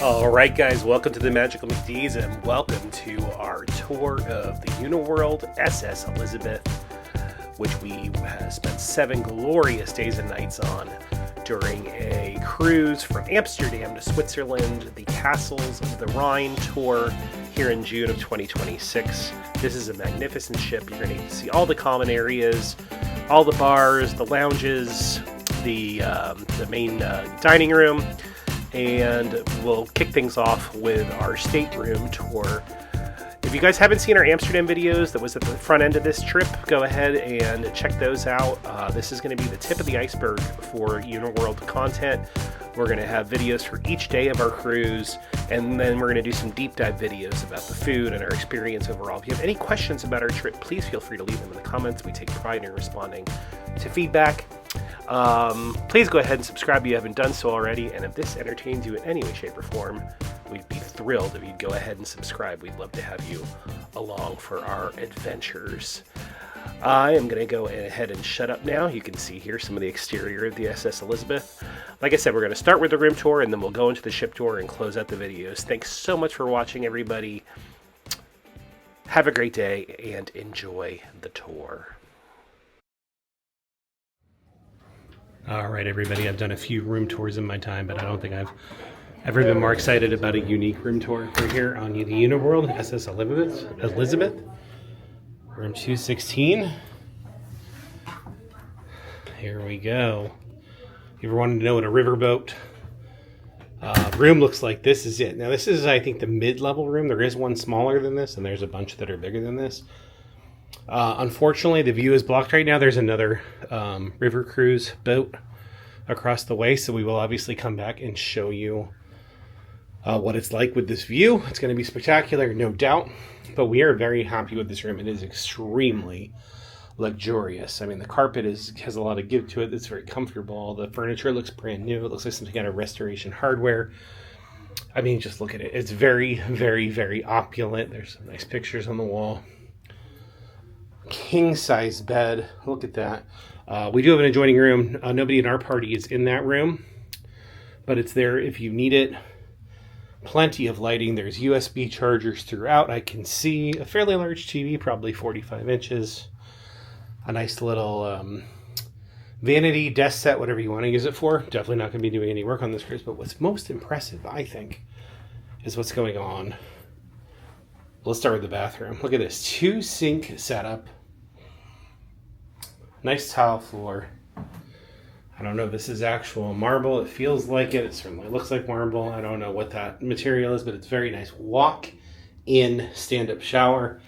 Alright guys, welcome to the Magical McDs and welcome to our tour of the Uniworld S.S. Elisabeth, which we spent 7 glorious days and nights on during a cruise from Amsterdam to Switzerland, the Castles of the Rhine tour here in June of 2026. This is a magnificent ship. You're going to see all the common areas, all the bars, the lounges, the main dining room, and we'll kick things off with our stateroom tour. If you guys haven't seen our Amsterdam videos that was at the front end of this trip, go ahead and check those out. This is going to be the tip of the iceberg for Uniworld content. We're going to have videos for each day of our cruise, and then we're going to do some deep dive videos about the food and our experience overall. If you have any questions about our trip, please feel free to leave them in the comments. We take pride in responding to feedback. Please go ahead and subscribe if you haven't done so already, and if this entertains you in any way, shape, or form, we'd be thrilled if you'd go ahead and subscribe. We'd love to have you along for our adventures. I am going to go ahead and shut up now. You can see here some of the exterior of the SS Elisabeth. Like I said, we're going to start with the room tour, and then we'll go into the ship tour and close out the videos. Thanks so much for watching, everybody. Have a great day, and enjoy the tour. All right, everybody, I've done a few room tours in my time, but I don't think I've ever been more excited about a unique room tour. We're here on the Uniworld S.S. Elisabeth, room 216. Here we go. If you ever wanted to know what a riverboat room looks like, this is it. Now, this is, I think, the mid-level room. There is one smaller than this, and there's a bunch that are bigger than this. Unfortunately, the view is blocked right now. There's another river cruise boat across the way, so we will obviously come back and show you what it's like with this view. It's going to be spectacular, no doubt, but we are very happy with this room. It is extremely luxurious. I mean, the carpet has a lot of give to it. It's very comfortable. The furniture looks brand new. It looks like some kind of restoration hardware. I mean, just look at it. It's very, very, very opulent. There's some nice pictures on the wall. King-size bed. Look at that. We do have an adjoining room. Nobody in our party is in that room, but it's there if you need it. Plenty of lighting. There's USB chargers throughout. I can see a fairly large TV, probably 45 inches. A nice little vanity desk set, whatever you want to use it for. Definitely not going to be doing any work on this cruise, but what's most impressive, I think, is what's going on. Let's start with the bathroom. Look at this. 2-sink setup. Nice tile floor. I don't know if this is actual marble. It feels like it. It certainly looks like marble. I don't know what that material is, but it's very nice. Walk-in stand-up shower.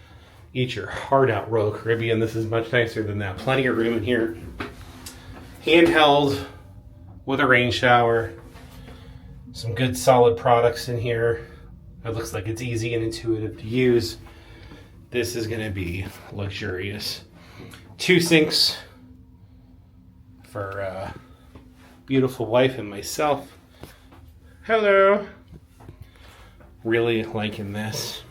Eat your heart out, Royal Caribbean. This is much nicer than that. Plenty of room in here. Handheld with a rain shower. Some good solid products in here. It looks like it's easy and intuitive to use. This is going to be luxurious. 2 sinks for beautiful wife and myself. Hello. Really liking this.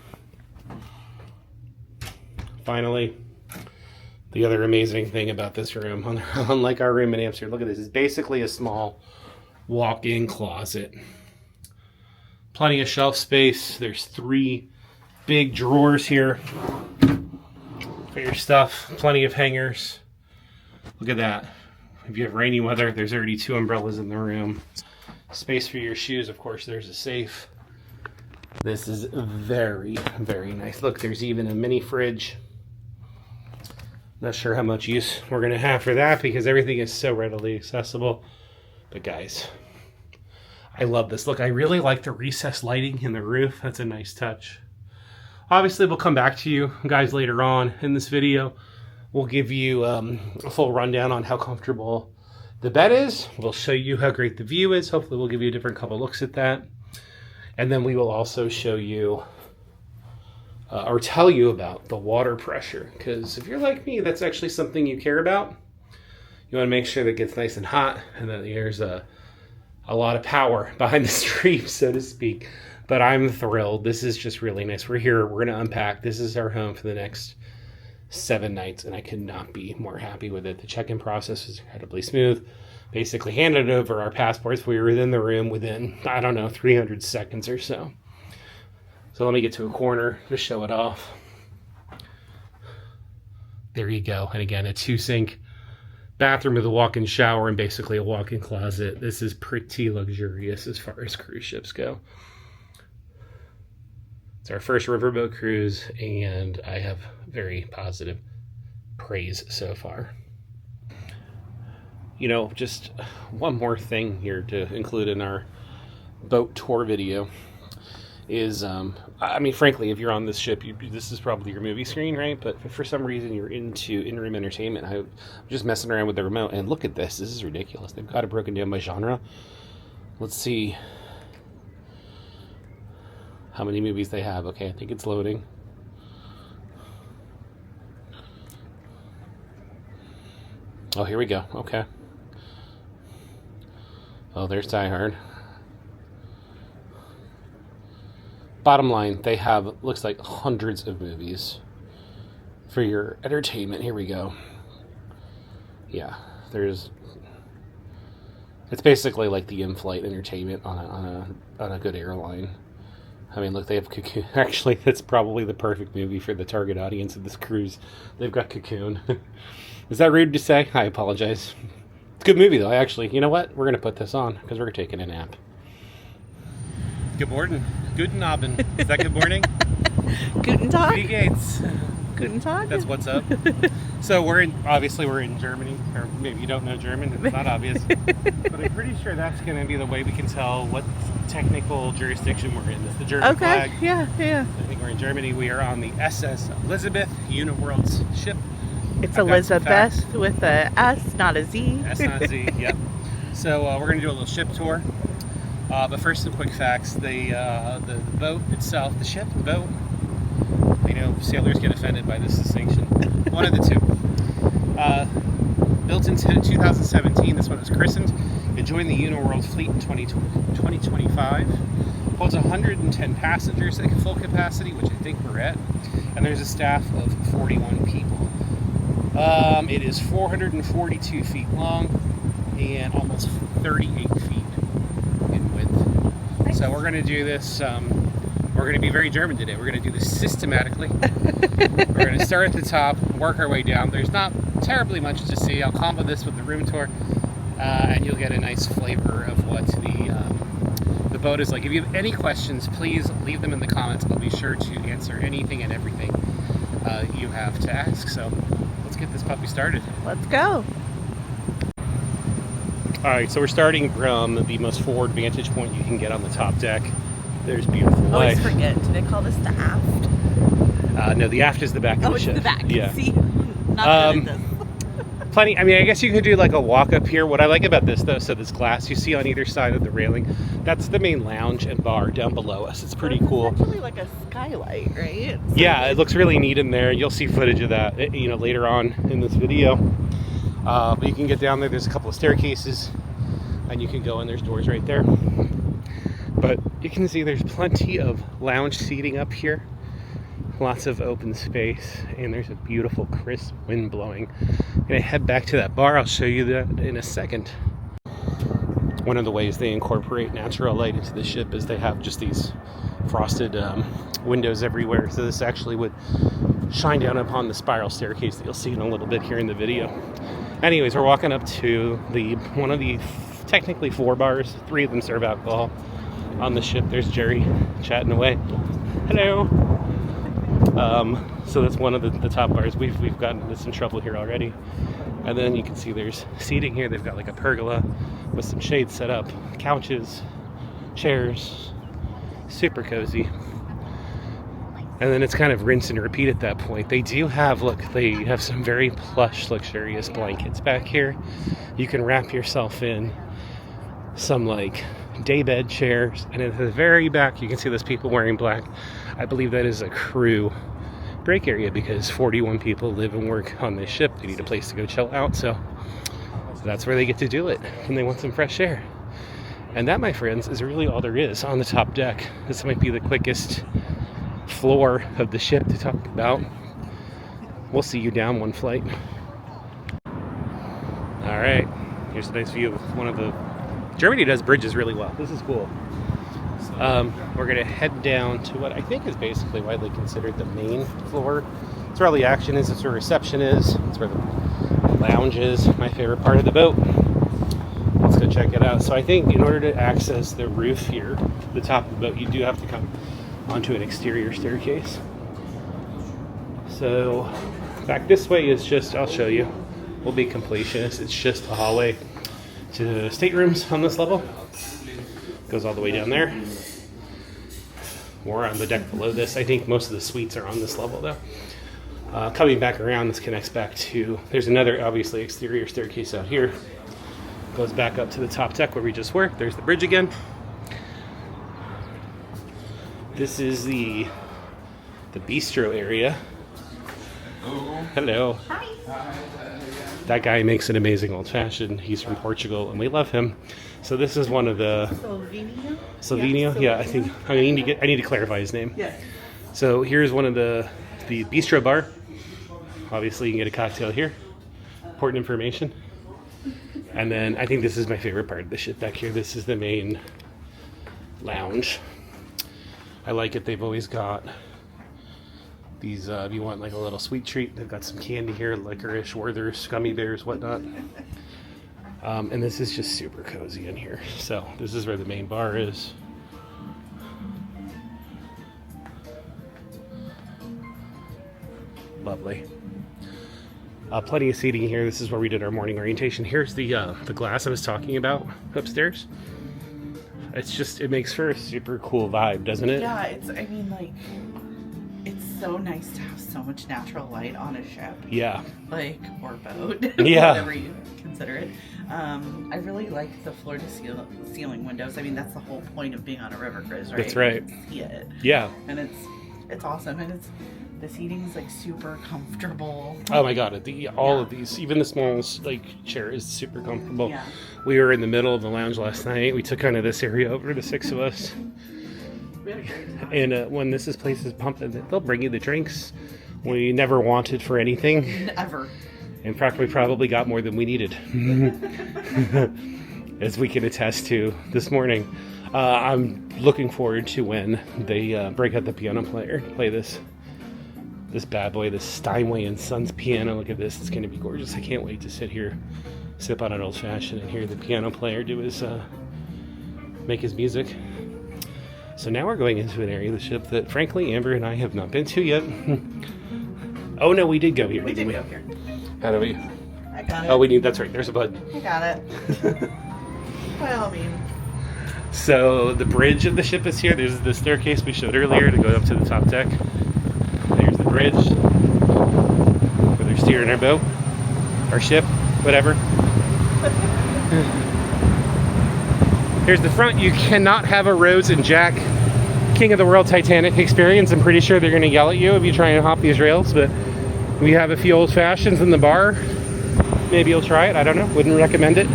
Finally, the other amazing thing about this room, unlike our room in Amsterdam, look at this. It's basically a small walk-in closet. Plenty of shelf space. There's 3 big drawers here for your stuff. Plenty of hangers. Look at that. If you have rainy weather, there's already 2 umbrellas in the room. Space for your shoes. Of course, there's a safe. This is very, very nice. Look, there's even a mini fridge. Not sure how much use we're going to have for that because everything is so readily accessible. But guys, I love this. Look, I really like the recessed lighting in the roof. That's a nice touch. Obviously, we'll come back to you guys later on in this video. We'll give you a full rundown on how comfortable the bed is. We'll show you how great the view is. Hopefully, we'll give you a different couple looks at that. And then we will also show you or tell you about the water pressure. Because if you're like me, that's actually something you care about. You want to make sure that it gets nice and hot and that there's a lot of power behind the stream, so to speak. But I'm thrilled. This is just really nice. We're here. We're going to unpack. This is our home for the next 7 nights, and I could not be more happy with it. The check-in process was incredibly smooth. basically handed over our passports. We were in the room within, I don't know, 300 seconds or so. So let me get to a corner to show it off. There you go. And again, a 2-sink bathroom with a walk-in shower and basically a walk-in closet. This is pretty luxurious as far as cruise ships go. It's our first riverboat cruise, and I have very positive praise so far. You know, just one more thing here to include in our boat tour video is, I mean, frankly, if you're on this ship, this is probably your movie screen, right? But if for some reason you're into in-room entertainment, I'm just messing around with the remote, and look at this. This is ridiculous. They've got it broken down by genre. Let's see how many movies they have. Okay, I think it's loading. Oh, here we go. Okay. Oh, there's Die Hard. Bottom line, they have, looks like, hundreds of movies for your entertainment. Here we go. Yeah, it's basically like the in-flight entertainment on a good airline. I mean, look, they have Cocoon. Actually, that's probably the perfect movie for the target audience of this cruise. They've got Cocoon. Is that rude to say? I apologize. It's a good movie, though. You know what? We're going to put this on because we're taking a nap. Good morning. Guten Abend. Is that good morning? Guten Tag. Wie geht's? Guten Tag. That's what's up. So we're in Germany, or maybe you don't know German. It's not obvious, but I'm pretty sure that's going to be the way we can tell what technical jurisdiction we're in. It's the German flag. Yeah. I think we're in Germany. We are on the SS Elisabeth, Uniworld's ship. It's Elisabeth with a S, not a Z. S, not Z. Yep. So we're going to do a little ship tour. But first, some quick facts. The boat itself, the ship, the boat. I know sailors get offended by this distinction. One of the two. Built in 2017, this one was christened. It joined the Uniworld fleet in 2025. Holds 110 passengers at full capacity, which I think we're at. And there's a staff of 41 people. It is 442 feet long and almost 38 feet in width. So we're going to do this, we're going to be very German today. We're going to do this systematically. We're going to start at the top, work our way down. There's not terribly much to see. I'll combo this with the room tour, and you'll get a nice flavor of what the boat is like. If you have any questions, please leave them in the comments. I'll be sure to answer anything and everything you have to ask. So let's get this puppy started. Let's go. All right, so we're starting from the most forward vantage point you can get on the top deck. There's beautiful life. Always forget. Do they call this the aft? No, the aft is the back of the ship. Oh, it's the back. Yeah. See, not good at this. Plenty. I mean, I guess you could do like a walk up here. What I like about this, though, so this glass you see on either side of the railing, that's the main lounge and bar down below us. It's pretty cool. It's actually like a skylight, right? So yeah, it looks really neat in there. You'll see footage of that, later on in this video. But you can get down there. There's a couple of staircases, and you can go in. There's doors right there. But you can see there's plenty of lounge seating up here. Lots of open space, and there's a beautiful crisp wind blowing. I'm gonna head back to that bar. I'll show you that in a second. One of the ways they incorporate natural light into the ship is they have just these frosted windows everywhere. So this actually would shine down upon the spiral staircase that you'll see in a little bit here in the video. Anyways, we're walking up to one of the technically 4 bars. 3 of them serve alcohol on the ship. There's Jerry chatting away. Hello. So that's one of the top bars. We've gotten into some trouble here already. And then you can see there's seating here. They've got like a pergola with some shades set up, couches, chairs, super cozy. And then it's kind of rinse and repeat at that point. They have some very plush, luxurious blankets back here. You can wrap yourself in some like daybed chairs, and at the very back you can see those people wearing black. I believe that is a crew break area because 41 people live and work on this ship. They need a place to go chill out, so that's where they get to do it when they want some fresh air. And that, my friends, is really all there is on the top deck. This might be the quickest floor of the ship to talk about. We'll see you down one flight. All right, Here's a nice view of one of the... Germany does bridges really well. This is cool. We're going to head down to what I think is basically widely considered the main floor. It's where all the action is. It's where reception is. It's where the lounge is. My favorite part of the boat. Let's go check it out. So I think in order to access the roof here, the top of the boat, you do have to come onto an exterior staircase. So back this way is just, I'll show you, we'll be completionists. It's just a hallway to the staterooms on this level. Goes all the way down there. We're on the deck below this. I think most of the suites are on this level though. Coming back around, this connects back to, there's another obviously exterior staircase out here. Goes back up to the top deck where we just were. There's the bridge again. This is the bistro area. Hello. Hi. That guy makes an amazing old fashioned. He's from Portugal and we love him. So this is one of the Silvino. Yeah, I think I need to clarify his name. Yeah. So here's one of the bistro bar. Obviously, you can get a cocktail here. Important information. And then I think this is my favorite part of the ship back here. This is the main lounge. I like it. They've always got these, if you want like a little sweet treat, they've got some candy here, licorice, Werther's, gummy bears, whatnot. And this is just super cozy in here. So this is where the main bar is. Lovely. Plenty of seating here. This is where we did our morning orientation. Here's the glass I was talking about upstairs. It's just, it makes for a super cool vibe, doesn't it? Yeah, it's so nice to have so much natural light on a ship. Yeah. Or boat. Yeah. Whatever you consider it. I really like the floor to ceiling windows. I mean, that's the whole point of being on a river cruise, right? That's right. You can see it. Yeah. And it's awesome. And the seating is like super comfortable. Oh my god, all of these, even the smallest chair is super comfortable. Yeah. We were in the middle of the lounge last night. We took kind of this area over, the 6 of us. We had a great time. And when this place is pumping, they'll bring you the drinks. We never wanted for anything. Never. In fact, we probably got more than we needed. As we can attest to this morning. I'm looking forward to when they break out the piano player, play this bad boy, this Steinway and Sons piano. Look at this, it's going to be gorgeous. I can't wait to sit here, sip on an old fashioned, and hear the piano player do his, make his music. So now we're going into an area of the ship that, frankly, Amber and I have not been to yet. Oh no, we did go here. We did go here. How do we? I got it. Oh, we need, that's right, there's a button. I got it. By all means. So the bridge of the ship is here. There's the staircase we showed earlier to go up to the top deck. There's the bridge where they're steering our boat, our ship, whatever. Here's the front. You cannot have a Rose and Jack King of the World Titanic experience. I'm pretty sure they're going to yell at you if you try and hop these rails, but we have a few old fashions in the bar. Maybe you'll try it. I don't know. Wouldn't recommend it.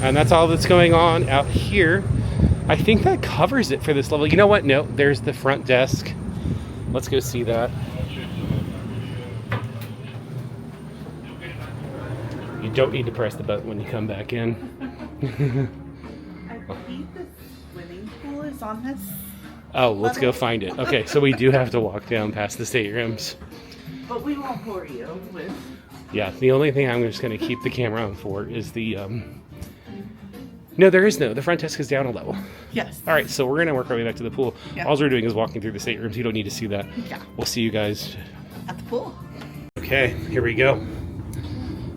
And that's all that's going on out here. I think that covers it for this level. You know what? No, there's the front desk. Let's go see that. You don't need to press the button when you come back in. I believe the swimming pool is on this. Oh, let's go find it. Okay, so we do have to walk down past the staterooms. But we won't bore you with... Yeah, the only thing I'm just going to keep the camera on for is the... No, there is no. The front desk is down a level. Yes. All right, so we're going to work our way back to the pool. Yeah. All we're doing is walking through the staterooms. You don't need to see that. Yeah. We'll see you guys. At the pool. Okay, here we go.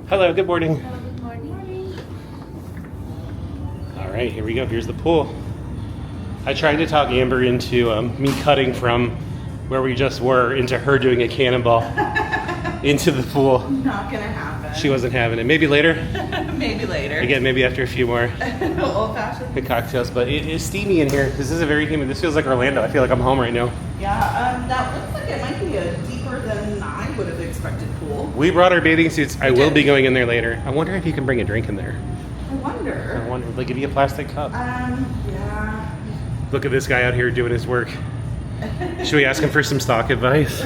Hello, good morning. Hello, good morning. All right, here we go. Here's the pool. I tried to talk Amber into me cutting from where we just were into her doing a cannonball into the pool. Not gonna happen. She wasn't having it. Maybe later. Maybe later. Again, maybe after a few more Old-fashioned. cocktails. But it is steamy in here. This is a very humid. This feels like Orlando. I feel like I'm home right now. Yeah, that looks like it might be a deeper than I would have expected pool. We brought our bathing suits. I will be going in there later. I wonder if you can bring a drink in there. I wonder. They give you a plastic cup. Yeah. Look at this guy out here doing his work. Should we ask him for some stock advice?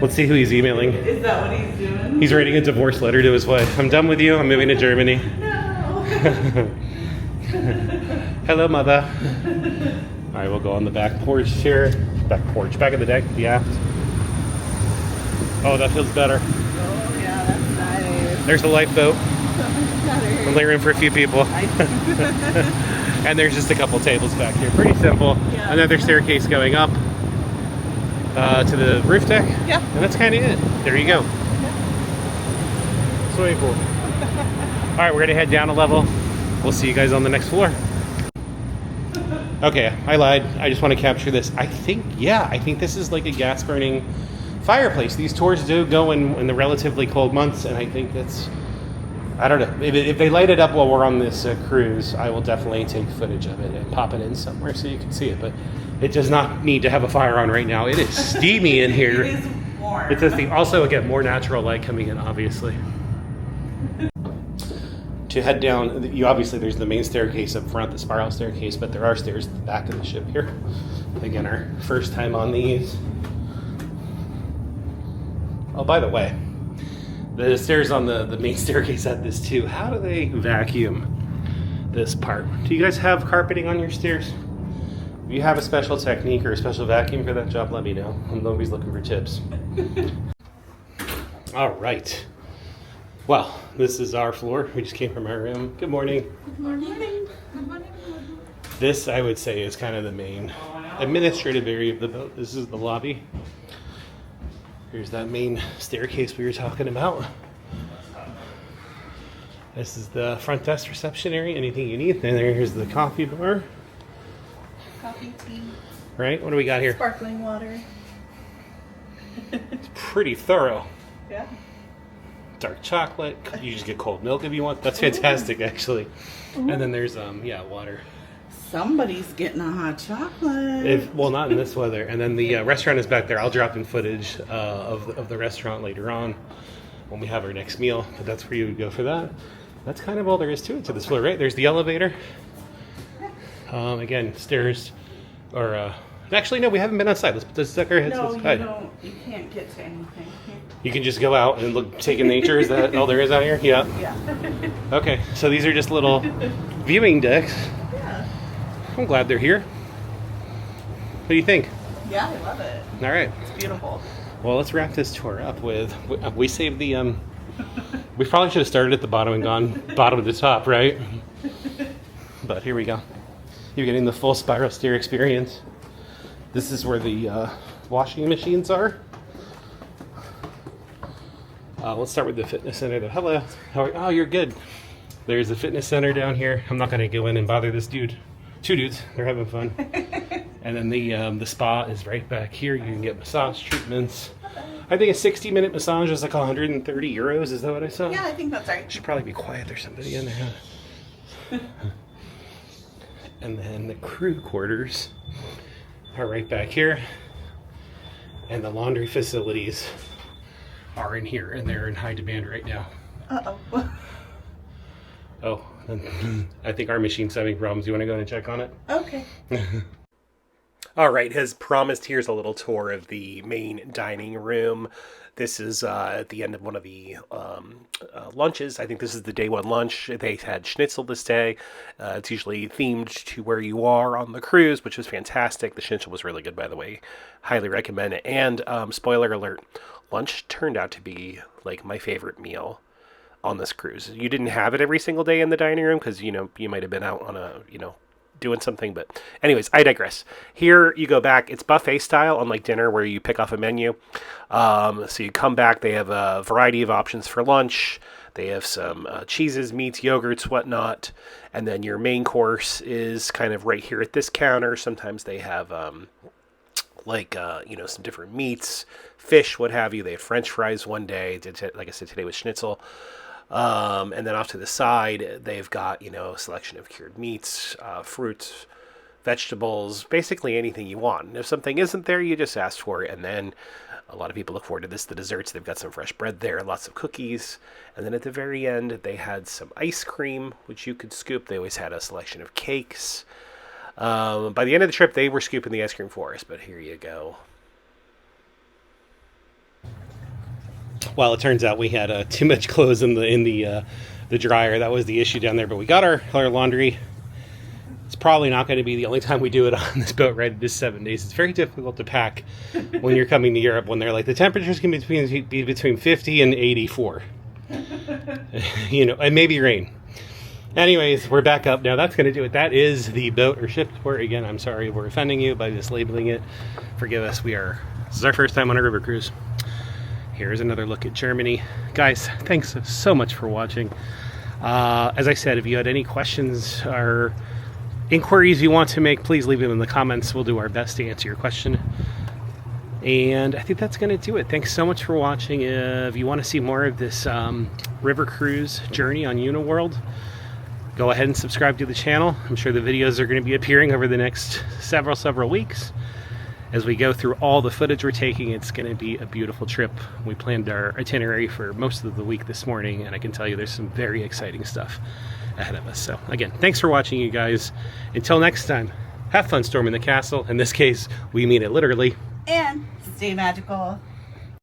Let's see who he's emailing. Is that what he's doing? He's writing a divorce letter to his wife. I'm done with you. I'm moving to Germany. No. Hello, mother. All right, we'll go on the back porch here. Back of the deck, the aft. Oh, that feels better. Oh, yeah, that's nice. There's a lifeboat. Better. Only room for a few people. And there's just a couple tables back here. Pretty simple. Yeah. Another staircase going up to the roof deck. Yeah. And that's kind of it. There you go. Swimming pool. All right, we're going to head down a level. We'll see you guys on the next floor. Okay, I lied. I just want to capture this. I think this is like a gas burning fireplace. These tours do go in the relatively cold months, and I think that's, I don't know. If they light it up while we're on this cruise, I will definitely take footage of it and pop it in somewhere so you can see it. But it does not need to have a fire on right now. It is steamy in here. It is warm. It's just also, again, more natural light coming in, obviously. To head down, obviously there's the main staircase up front, the spiral staircase, but there are stairs at the back of the ship here. Again, our first time on these. Oh, by the way, the stairs on the main staircase had this too. How do they vacuum this part? Do you guys have carpeting on your stairs? If you have a special technique or a special vacuum for that job, let me know. I'm always looking for tips. All right. Well, this is our floor. We just came from our room. Good morning. Good morning. Good morning. This, I would say, is kind of the main administrative area of the boat. This is the lobby. Here's that main staircase we were talking about. This is the front desk reception area. Anything you need. And here's the coffee bar. Coffee, tea. Right? What do we got here? Sparkling water. It's pretty thorough. Yeah. Dark chocolate. You just get cold milk if you want. That's fantastic, actually. And then there's water. Somebody's getting a hot chocolate. Well, not in this weather. And then the restaurant is back there. I'll drop in footage of the restaurant later on when we have our next meal. But that's where you would go for that. That's kind of all there is to it, to this floor, right? There's the elevator. Again, stairs. Or actually, no, we haven't been outside. Let's stick our heads outside. No, you can't get to anything. You can just go out and take in nature. Is that all there is out here? Yeah. Yeah. Okay, so these are just little viewing decks. Yeah. I'm glad they're here. What do you think? Yeah, I love it. All right. It's beautiful. Well, let's wrap this tour up with, we saved the, we probably should have started at the bottom and gone bottom to top, right? But here we go. You're getting the full spiral stair experience. This is where the washing machines are. Let's start with the fitness center. Hello. Oh, you're good. There's the fitness center down here. I'm not going to go in and bother this dude. Two dudes. They're having fun. And then the spa is right back here. You can get massage treatments. I think a 60-minute massage is like 130 euros. Is that what I saw? Yeah, I think that's right. Should probably be quiet. There's somebody in there. And then the crew quarters are right back here. And the laundry facilities are in here, and they're in high demand right now. Uh-oh. Oh, I think our machine's having problems. You want to go in and check on it? Okay. All right, as promised, here's a little tour of the main dining room. This is at the end of one of the lunches. I think this is the day one lunch. They had schnitzel this day. It's usually themed to where you are on the cruise, which was fantastic. The schnitzel was really good, by the way. Highly recommend it. And spoiler alert, lunch turned out to be like my favorite meal on this cruise. You didn't have it every single day in the dining room because, you might have been out on a, doing something. But anyways, I digress. Here you go back. It's buffet style, unlike dinner where you pick off a menu. So you come back. They have a variety of options for lunch. They have some cheeses, meats, yogurts, whatnot. And then your main course is kind of right here at this counter. Sometimes they have some different meats, fish, what have you. They have French fries one day. Like I said, today was schnitzel. And then off to the side, they've got, a selection of cured meats, fruits, vegetables, basically anything you want. And if something isn't there, you just ask for it. And then a lot of people look forward to the desserts. They've got some fresh bread there, lots of cookies. And then at the very end, they had some ice cream, which you could scoop. They always had a selection of cakes. By the end of the trip, they were scooping the ice cream for us, but here you go. Well, it turns out we had too much clothes in the dryer. That was the issue down there, but we got our laundry. It's probably not going to be the only time we do it on this boat ride. It is 7 days. It's very difficult to pack when you're coming to Europe when they're like, the temperatures can be between 50 and 84. You know, and maybe rain. Anyways, we're back up now. That's going to do it. That is the boat or ship tour. Again, I'm sorry we're offending you by just labeling it. Forgive us. This is our first time on a river cruise. Here's another look at Germany. Guys, thanks so much for watching. As I said, if you had any questions or inquiries you want to make, please leave them in the comments. We'll do our best to answer your question. And I think that's going to do it. Thanks so much for watching. If you want to see more of this river cruise journey on Uniworld, go ahead and subscribe to the channel. I'm sure the videos are going to be appearing over the next several weeks. As we go through all the footage we're taking, it's going to be a beautiful trip. We planned our itinerary for most of the week this morning, and I can tell you there's some very exciting stuff ahead of us. So again, thanks for watching, you guys. Until next time, have fun storming the castle. In this case, we mean it literally. And stay magical.